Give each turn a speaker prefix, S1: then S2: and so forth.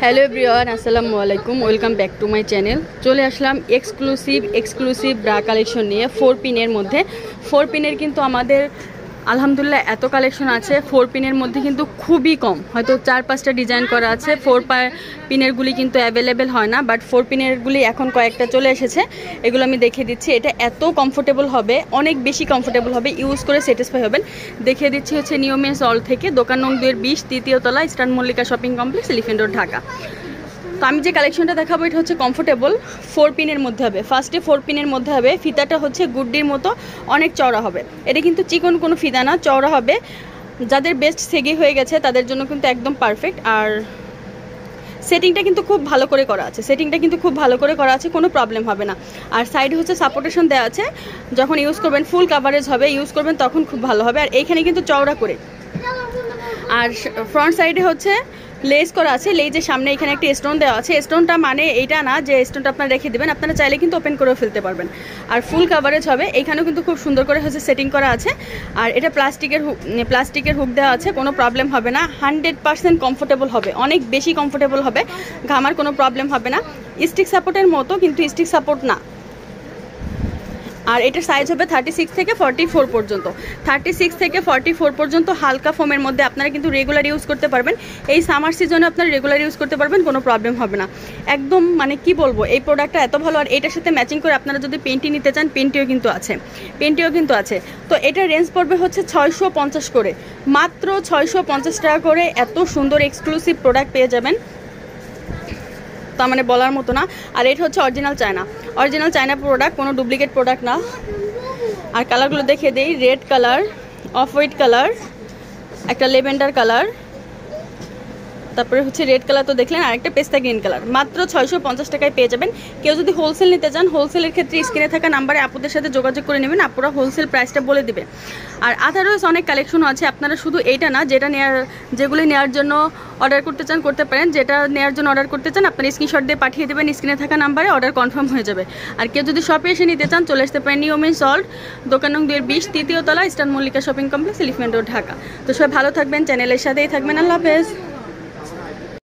S1: Hello everyone, আসসালামু আলাইকুম। Welcome back to my channel. চলে আসলাম এক্সক্লুসিভ ব্রা কালেকশন নিয়ে 4 পিনের মধ্যে। 4 পিনের কিন্তু আমাদের আলহামদুলিল্লাহ এত কালেকশন আছে। 4 পিনের মধ্যে কিন্তু খুবই কম, হয়তো 4-5টা ডিজাইন করা আছে। 4 পিনেরগুলি কিন্তু অ্যাভেলেবেল হয় না, বাট 4 পিনেরগুলি এখন কয়েকটা চলে এসেছে। এগুলো আমি দেখিয়ে দিচ্ছি। এটা এত কমফোর্টেবল হবে, অনেক বেশি কমফোর্টেবল হবে, ইউজ করে স্যাটিসফাই হবেন। দেখিয়ে দিচ্ছি হচ্ছে নিউ মেন্স অল থেকে, দোকান নং 2-20, তৃতীয় তলা, eastern Mallika shopping complex, elephant road, Dhaka. তো আমি যে কালেকশনটা দেখাবো এটা হচ্ছে কমফোর্টেবল 4 পিনের মধ্যে হবে। ফার্স্টে 4 পিনের মধ্যে হবে, ফিতাটা হচ্ছে গুড্ডির মতো অনেক চওড়া হবে। এটা কিন্তু চিকন কোনো ফিতা না, চওড়া হবে। যাদের বেস্ট সেগি হয়ে গেছে তাদের জন্য কিন্তু একদম পারফেক্ট। আর সেটিংটা কিন্তু খুব ভালো করে করা আছে, কোনো প্রবলেম হবে না। আর সাইডে হচ্ছে সাপোর্টেশন দেওয়া আছে, যখন ইউজ করবেন ফুল কাভারেজ হবে, ইউজ করবেন তখন খুব ভালো হবে। আর এইখানে কিন্তু চওড়া করে, আর ফ্রন্ট সাইডে হচ্ছে লেস করা আছে। লেজের সামনে এখানে একটা স্টোন দেওয়া আছে। স্টোনটা মানে এইটা না যে স্টোনটা আপনারা রেখে দেবেন, আপনারা চাইলে কিন্তু ওপেন করেও ফেলতে পারবেন। আর ফুল কাভারেজ হবে। এখানেও কিন্তু খুব সুন্দর করে হচ্ছে সেটিং করা আছে। আর এটা প্লাস্টিকের হুক দেওয়া আছে, কোনো প্রবলেম হবে না। 100% কমফোর্টেবল হবে, অনেক বেশি কমফোর্টেবল হবে, ঘামার কোনো প্রবলেম হবে না। স্টিক সাপোর্টের মতো, কিন্তু স্টিক সাপোর্ট না। আর এটার সাইজ হবে 36 থেকে 44 পর্যন্ত। 36 থেকে 44 পর্যন্ত হালকা ফোমের মধ্যে আপনারা কিন্তু রেগুলার ইউজ করতে পারবেন। এই সামার সিজনে আপনারা রেগুলার ইউজ করতে পারবেন, কোনো প্রবলেম হবে না। একদম মানে কি বলবো, এই প্রোডাক্টটা এত ভালো। আর এটার সাথে ম্যাচিং করে আপনারা যদি পেন্টি নিতে চান, পেন্টিও কিন্তু আছে। তো এটার রেঞ্জ পড়বে হচ্ছে 650 করে, মাত্র 650 টাকা করে। এত সুন্দর এক্সক্লুসিভ প্রোডাক্ট পেয়ে যাবেন, তা মানে বলার মতো না। আর এটা হচ্ছে অরিজিনাল চায়না প্রোডাক্ট, কোনো ডুপ্লিকেট প্রোডাক্ট না। আর কালারগুলো দেখিয়ে দেই, red colour, off white colour, একটা লেভেন্ডার কালার, তারপরে হচ্ছে রেড কালার তো দেখলেন, আর একটা পেস্তা গ্রিন কালার। মাত্র 650 টাকায় পেয়ে যাবেন। কেউ যদি হোলসেল নিতে চান, হোলসেলের ক্ষেত্রে স্ক্রিনে থাকা নাম্বারে আপুদের সাথে যোগাযোগ করে নেবেন, আপুরা হোলসেল প্রাইসটা বলে দিবে। আর আদারওয়াইজ অনেক কালেকশনও আছে, আপনারা শুধু এইটা না, যেগুলি নেওয়ার জন্য অর্ডার করতে চান করতে পারেন। যেটা নেওয়ার জন্য অর্ডার করতে চান আপনারা স্ক্রিনশট দিয়ে পাঠিয়ে দেবেন, স্ক্রিনে থাকা নাম্বারে অর্ডার কনফার্ম হয়ে যাবে। আর কেউ যদি শপে এসে নিতে চান, চলে আসতে পারেন নিউ মেন্স অল, দোকান নং 2-20, তৃতীয় তলা, eastern Mallika shopping complex, elephant road, Dhaka. তো সবাই ভালো থাকবেন, চ্যানেলের সাথেই থাকবেন। আল্লাহ হাফেজ।